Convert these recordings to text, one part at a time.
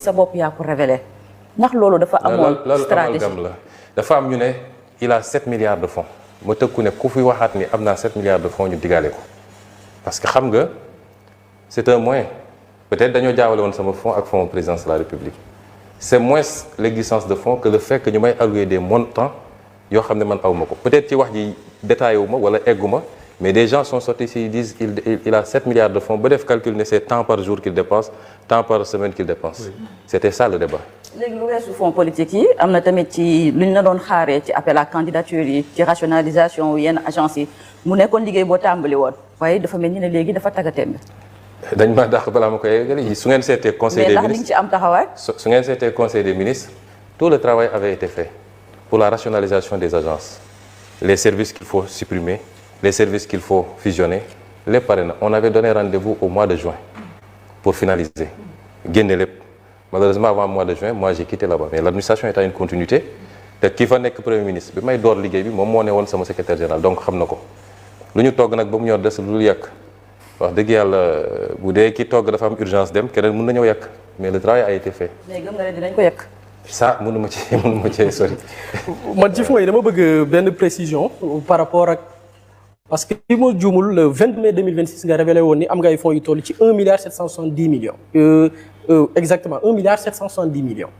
sa bopp yaa ko révélé ndax loolu dafa amoon stratégie la dafa am ñu ne il a 7 milliards de fonds ma tëkku ne ku fi waxaat ni am naa 7 milliards de fonds ñu digaale ko parce que xam nga c'est un moyen peut-être dañoo jaawale woon sama fonds ak fonds présidence de la République c'est moins l'existence de fonds que le fait que ñu may allouer des montants yoo xam ne man awma ko peut-être ci wax ji détaillé wu ma wala eggu ma mais des gens sont sortis ici, ils disent il a 7 milliards de fonds ba def calcul ne c'est tant par jour qu'il dépense tant par semaine qu'il dépense. Oui. C'était ça le débat. léegi lu weesu fonds politique yi am na tamit ci lu ñu la doon xaaree ci appel à candidature yi ci rationalisation yenn agence yi mu nekkoon liggéey boo tàmbali woon waaye dafa mel ni ne léegi dafa taggatémbe. dañ ma dàq balaa ma koy yeggali su ngeen seetee conseil des ministres mais ndax li nga ci am taxawaay. su ngeen seetee conseil des ministres tout le travail avait été fait pour la rationalisation des agences les services qu'il faut supprimer. Les services qu'il faut fusionner, les parrains. On avait donné rendez-vous au mois de juin pour finaliser. Malheureusement, avant le mois de juin, moi j'ai quitté là-bas. Mais l'administration est à une continuité. Qui va être Premier ministre. Je suis allé à mon secrétaire général. Donc, je sais que nous avons fait des choses qui wax dëgg yàlla bu dee ki togg dafa am urgence dem keneen mën na ñëw yàq mais le travail a été fait. mais gëm nga ne dinañ ko yàq. ça mënuma ci sori. man ci fu dama bëgg benn précision par rapport ak. parce que li ma juumul le 20 mai 2026 nga révélé woon ni am nga ay fonds yu toll ci 1 milliard 770 millions. Exactement 1 milliard 770 millions.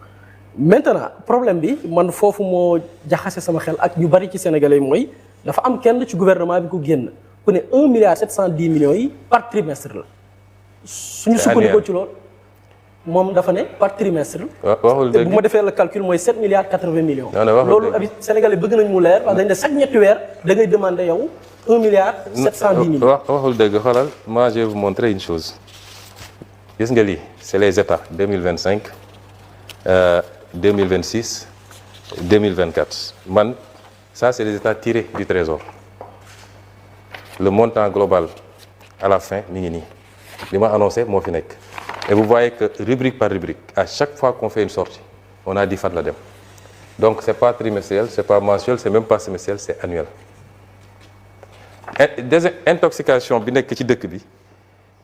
Maintenant problème bi man foofu moo jaxase sama xel ak ñu bari ci sénégalais mooy dafa am kenn ci gouvernement bi ku génn ku ne 1 milliard 710 millions yi par trimestre la. suñu sukkandikoo ci loolu moom dafa ne par trimestre. waxul dëgg bu ma defee le calcul mooy 7 milliards 80 millions. loolu abi sénégalais bëgg nañ mu leer parce que dañ ne chaque ñetti weer da ngay demander yow 1 milliard 710 millions. waxul dëgg xoolal moi je vais vous montrer une chose gis nga lii c'est les états 2025 2026 2024 man ça c'est les états tirés du trésor le montant global à la fin mi ngi nii li ma annoncé moo fi nekk. Et vous voyez que rubrique par rubrique, à chaque fois qu'on fait une sortie, on a 10 fois de la dème. Donc c'est pas trimestriel, c'est pas mensuel, c'est même pas semestriel, c'est annuel. Désintoxication bi nekk ci dëkk bi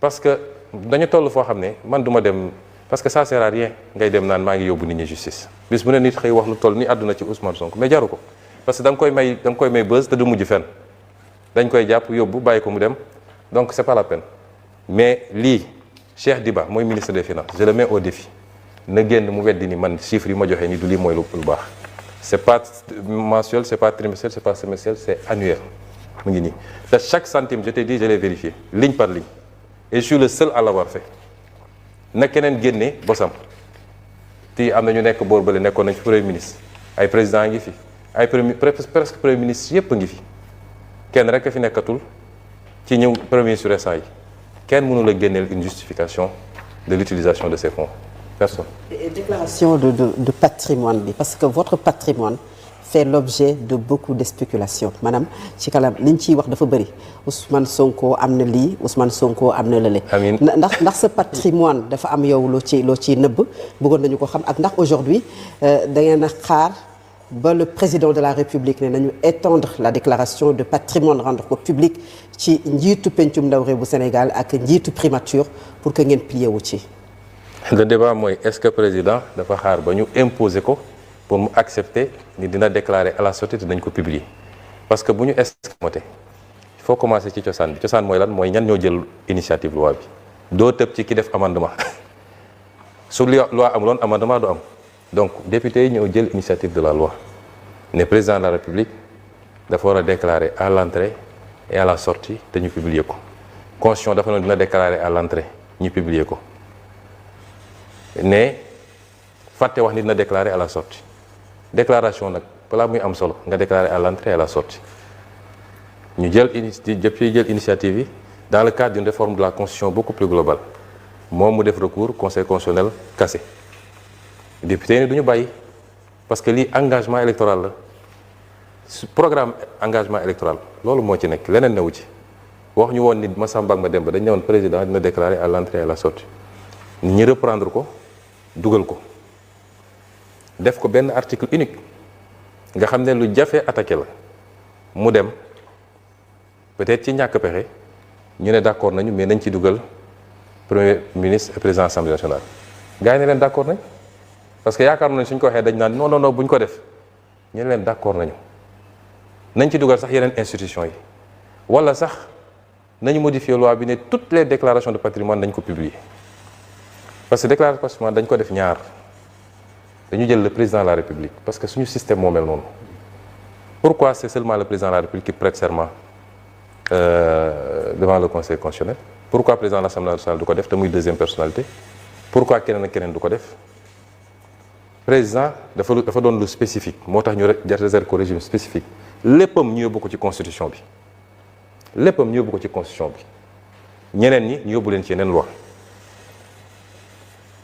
parce que dañu toll foo xam ne man duma dem parce que ça sert à rien ngay dem naan maa ngi yóbbu nit ñi justice bis bu ne nit xëy wax lu toll ni àdduna ci Ousmane Sonko mais jaru ko parce que da nga koy may buzz te du mujj fenn dañ koy jàpp yóbbu bàyyi ko mu dem donc c'est pas la peine mais lii Cheikh Diba mooy ministre des finances je le mets au défi na génn mu weddi ni man chiffre yi ma joxe ni du lii mooy lu baax c'est pas mensuel c'est pas trimestriel c'est pas semestriel c'est annuel mu ngi nii te chaque centime je t'ai dit je l'ai vérifié ligne par ligne et je suis le seul à l'avoir fait na keneen génne bosam ti am na ñu nekk boor bële nekkoon nañ fi premier ministre ay président ngi fi ay presque premier ministre yépp ngi fi kenn rek a fi nekkatul ci ñëw premier sur récent yi kenn mënul a génneel une justification de l'utilisation de ces fonds personne. Et déclaration de patrimoine bi parce que votre patrimoine fait l'objet de beaucoup de spéculations maanaam ci kanam li ñu ciy wax dafa bëri Ousmane Sonko am na lii Ousmane Sonko am na lële. amiin ndax sa patrimoine dafa am yow loo ciy nëbb bëggoon nañu ko xam ak ndax aujourd'hui da ngeen a xaar ba le président de la République ne nañu étendre la déclaration de patrimoine rendre ko public ci njiitu pencum ndaw réew bu Sénégal ak njiitu primature pour que ngeen plié wu ci. le débat mooy est-ce que président dafa xaar ba ñu imposer ko pour mu accepter ni dina déclarer à la sortie te dañ ko publier parce que bu ñu escamoté il faut commencer ci cosaan bi cosaan mooy lan mooy ñan ñoo jël initiative loi bi doo tëb ci ki def amendement su loi amuloon amendement du am donc député yi ñoo jël initiative de la loi ne président de la République dafa war a déclarer à l'entrée et à la sortie te ñu publier ko constitution dafa noonu dina déclarer à l'entrée ñu publier ko ne fàtte wax nit na déclarer à la sortie déclaration nag balaa muy am solo nga déclarer à l'entrée et à la sortie ñu jël initiative yi dans le cadre d'une réforme de la constitution beaucoup plus globale moom mu def recours conseil constitutionnel cassé député yi ne du ñu bàyyi parce que lii engagement électoral la programme engagement électoral loolu moo ci nekk leneen newu ci wax ñu woon nit Massamba ak Mademba dañ ne woon président dina déclarer à l'entrée et à la sortie ñi reprendre ko dugal ko def ko benn article unique nga xam ne lu jafe attaqué la mu dem peut-être ci ñàkk pexe ñu ne d'accord nañu mais nañ ci dugal premier ministre et président assemblée nationale gars yi ne leen d'accord nañ parce que yaakaar nañ suñ ko waxee dañ naan non non non buñ ko def ñu ne leen d'accord nañ ci dugal sax yeneen institution yi wala sax nañu modifier loi bi ne toutes les déclarations de patrimoine dañ ko publier parce que déclaration de patrimoine dañ ko def ñaar dañu jël le président de la République parce que suñu système moo mel noonu pourquoi c'est seulement le président de la République qui prête serment devant le Conseil constitutionnel pourquoi président de l'Assemblée nationale du ko def te muy deuxième personnalité pourquoi keneen ak keneen du ko def président dafa doon lu spécifique moo tax ñu réserve ko régime spécifique léppam ñu yóbbu ko ci constitution bi ñeneen ñi ñu yóbbu leen ci yeneen loi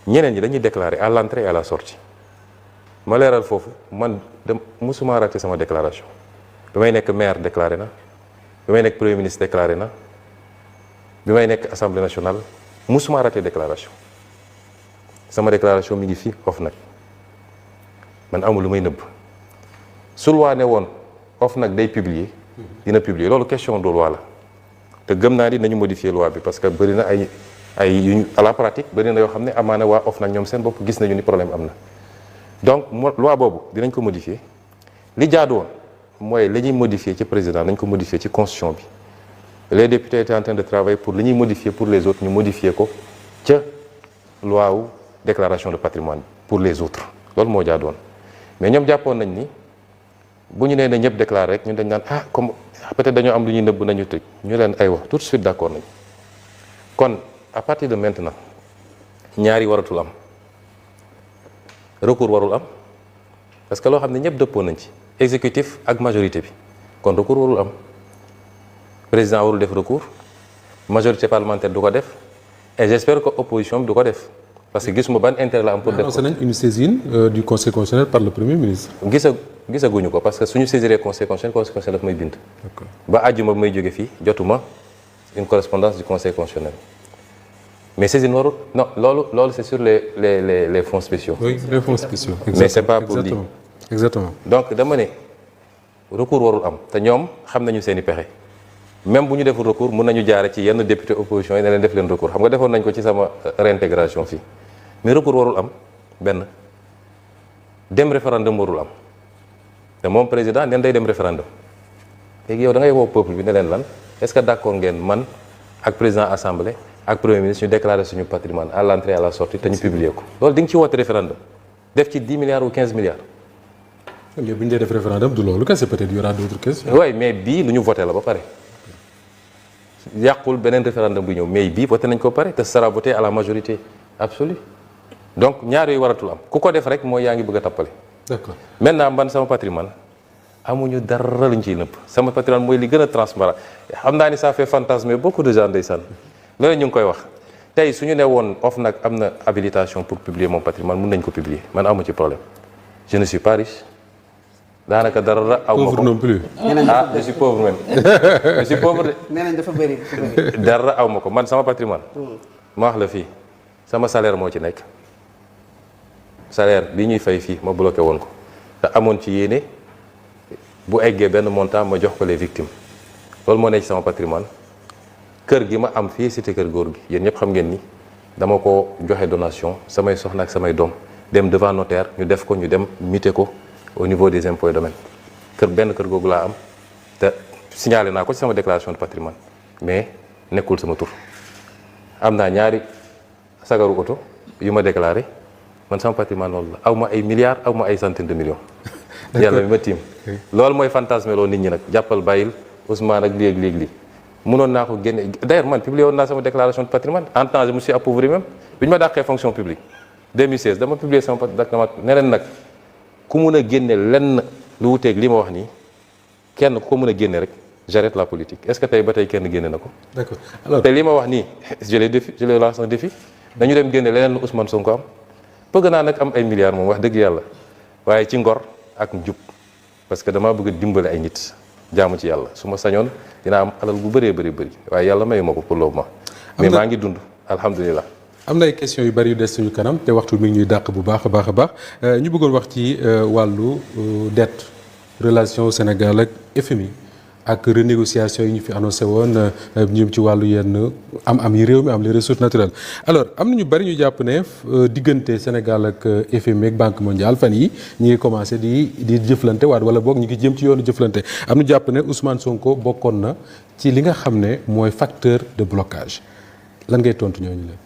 ñeneen ñi dañuy déclarer à l'entrée et à la sortie ma leeral foofu man musuma raté sama déclaration bi may nekk maire déclaré na bi may nekk premier ministre déclaré na bi may nekk assemblée nationale musuma raté déclaration sama déclaration mi ngi fii OFNAC man amul lu may nëbb su loi ne woon OFNAC day publier dina publier loolu question de loi la te gëm naa ni nañu modifier loi bi parce que bëri na ay yu à la pratique bëri na yoo xam ne amaana waa OFNAC ñoom seen bopp gis nañu ni problème am na donc loi boobu dinañ ko modifier li jaadu woon mooy li ñuy modifier ci président nañ ko modifier ci constitution bi les députés étaient en train de travailler pour li ñuy modifier pour les autres ñu modifier ko ca loi wu déclaration de patrimoine pour les autres loolu moo jaadu woon mais ñoom jàppoon nañ ni bu ñu nee na ñëpp déclaré rek ñun dañ naan comme peut-être dañoo am lu ñuy nëbb nañu tëj ñu leen ay wax tout de suite d'accord nañ kon à partir de maintenant ñaari waratul am recours warul am parce que loo xam ne ñëpp dëppoo nañ ci exécutif ak majorité bi kon recours warul am président warul def recours majorité parlementaire du ko def et j'espère que opposition bi du ko def parce que gisuma ban intérêt la am pour def ko. nañ une saisine du conseil constitutionnel par le premier ministre. gisaguñu ko parce que suñu saisiree conseil constitutionnel daf may bind. ba àjjuma may jóge fii jotuma une correspondance du conseil constitutionnel mais saisine warul non loolu c'est sur les fonds spéciaux. oui les fonds spéciaux. mais c'est pas pour lii. exactement donc dama ne recours warul am te ñoom xam nañu seen i pexe même bu ñu deful recours mun nañu jaare ci yenn député opposition yi ne leen def leen recours xam nga defoon nañ ko ci sama réintégration fii mais recours warul am benn dem référendum warul am te moom président nen day dem référendum léegi yow da ngay woo peuple bi ne leen lan est-ce que d'accord ngeen man ak président assemblée ak premier ministre ñu déclarer suñu patrimoine à l'entrée et à la sortie te ñu publier ko loolu di nga ci woote référendum def ci 10 milliards ou 15 milliards. mais bu ñu dee def référendum du loolu kese peut-être y aura d'autres questions. oui mais bii lu ñu voté la ba pare yàqul beneen référendum bu ñëw mais bii voté nañ ko ba pare te sera voté à la majorité absolue donc ñaar yooyu waratul am ku ko def rek mooy yaa ngi bëgg a tappale. d'accord maintenant man sama patrimoine amuñu dara luñ ciy nëpp sama patrimoine mooy li gën a transparent xam naa ni ça fait fantasmer beaucoup de gens ndeysaan loolu ñu ngi koy wax tey su ñu ne woon OFNAC am na habilitation pour publier mon patrimoine mun nañ ko publier man amu ci problème je ne suis pas riche daanaka dara aw ma ko pauvre non plus. je suis pauvre même je suis pauvre de. nee nañ dafa bëri. dara aw ma ko man sama patrimoine ma wax la fii sama salaire moo ci nekk salaire bi ñuy fay fii ma bloqué woon ko te amoon ci yéene bu eggee benn montant ma jox ko les victimes loolu moo nekk ci sama patrimoine kër gi ma am fii cité kër góor gi yéen ñëpp xam ngeen ni dama ko joxe donation samay soxna ak samay doom dem devant notaire ñu def ko ñu dem muté ko au niveau des impôts et domaines benn kër googu laa am te signalé naa ko ci sama déclaration de patrimoine mais nekkul sama tur am naa ñaari sagaru oto yu ma déclaré man sama patrimoine loolu la aw ma ay milliards aw ma ay centaines de millions yàlla mi ma tiim loolu mooy fantasme loo nit ñi nag jàppal bàyyil Ousmane ak léegi mënoon naa ko génne d'ailleurs man publié woon naa sama déclaration de patrimoine en temps je me suis appauvri même bi ñu ma dàqee fonction publique 2016 dama publié sama patrimoine ne leen nag ku mun a génne lenn lu wuteeg li ma wax nii kenn ku ko mën a génne rek j'arrête la politique est-ce que tey ba tey kenn génne na ko. d'accord alors te li ma wax nii je les lance un défi dañu dem génne leneen lu Ousmane Sonko am bëgg naa nag am ay milliards moom wax dëgg yàlla waaye ci ngor ak njub parce que damaa bëgg a dimbale ay nit jaamu ci yàlla su ma sañoon dinaa am alal bu bëree bëri waaye yàlla mayu ma ko pour le moment. mais maa ngi dund alhamdulilah. am na ay questions yu bari yu des suñu kanam te waxtu mi ngi ñuy dàq bu baax a baax ñu bëggoon wax ci wàllu dette relation Sénégal ak FMI ak renégociation yi ñu fi annoncé woon ñoom ci wàllu yenn am yi réew mi am les ressources naturelles alors am na ñu bari ñu jàpp ne diggante Sénégal ak FMI ak Banque mondiale fan yi ñi ngi commencé di jëflante waat wala boog ñu ngi jëm ci yoonu jëflante am na jàpp ne Ousmane Sonko bokkoon na ci li nga xam ne mooy facteur de blocage lan ngay tontu ñooñu la.